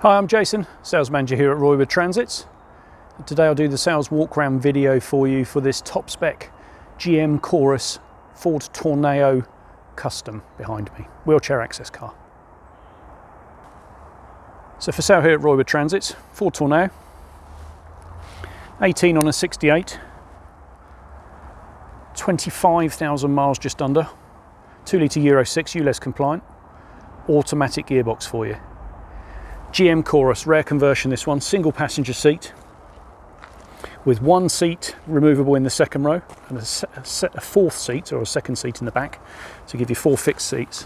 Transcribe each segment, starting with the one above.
Hi, I'm Jason, Sales Manager here at Roywood Transits. Today I'll do the sales walk around video for you for this top spec GM Chorus Ford Tourneo Custom behind me, wheelchair access car. So for sale here at Roywood Transits, Ford Tourneo, 18 on a 68, 25,000 miles just under, 2 litre Euro 6 ULEZ compliant, automatic gearbox for you. GM Chorus, rare conversion this one, single passenger seat with one seat removable in the second row and a fourth seat or a second seat in the back to give you 4 fixed seats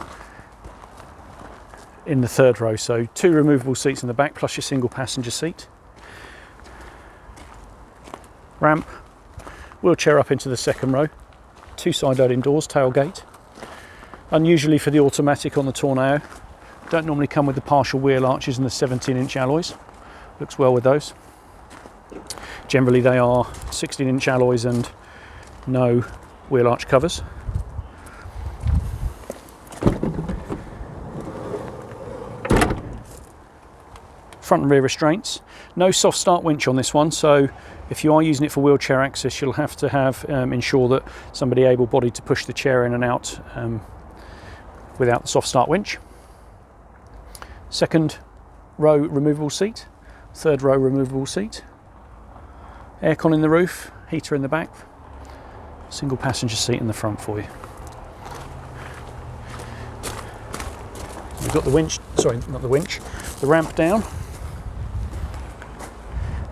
in the third row. So 2 removable seats in the back plus your single passenger seat. Ramp, wheelchair up into the second row, 2 side loading doors, tailgate. Unusually for the automatic on the Tourneo, don't normally come with the partial wheel arches and the 17-inch alloys. Looks well with those. Generally they are 16-inch alloys and no wheel arch covers. Front and rear restraints. No soft start winch on this one, so if you are using it for wheelchair access, you'll have to have ensure that somebody able-bodied to push the chair in and out without the soft start winch. Second row removable seat, third row removable seat, aircon in the roof, heater in the back, single passenger seat in the front for you. We've got the winch, sorry, not the winch, the ramp down.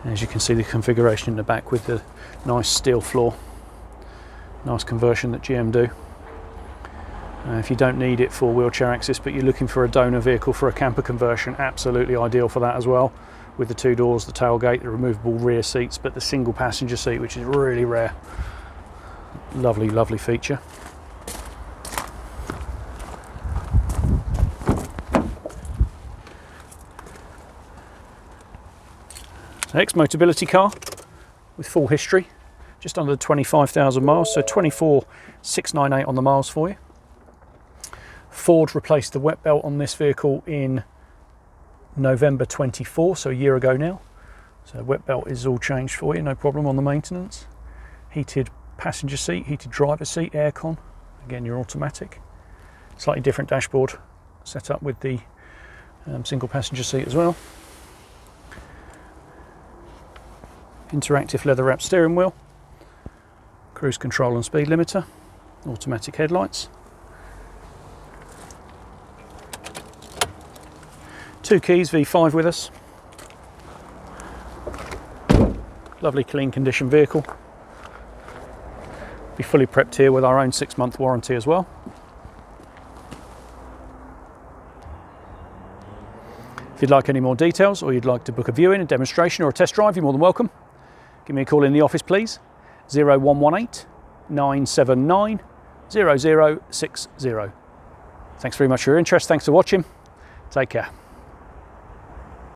As you can see, the configuration in the back with the nice steel floor, nice conversion that GM do. If you don't need it for wheelchair access but you're looking for a donor vehicle for a camper conversion, absolutely ideal for that as well, with the 2 doors, the tailgate, the removable rear seats, but the single passenger seat, which is really rare. Lovely, lovely feature. Ex-Motability car with full history, just under 25,000 miles, so 24,698 on the miles for you. Ford replaced the wet belt on this vehicle in November 24, so a year ago now. So wet belt is all changed for you, no problem on the maintenance. Heated passenger seat, heated driver seat, aircon. Again, your automatic. Slightly different dashboard set up with the single passenger seat as well. Interactive leather wrapped steering wheel. Cruise control and speed limiter. Automatic headlights. 2 keys, V5 with us. Lovely clean condition vehicle. Be fully prepped here with our own 6-month warranty as well. If you'd like any more details or you'd like to book a viewing, a demonstration or a test drive, you're more than welcome. Give me a call in the office please, 0118 979 0060. Thanks very much for your interest, thanks for watching, take care.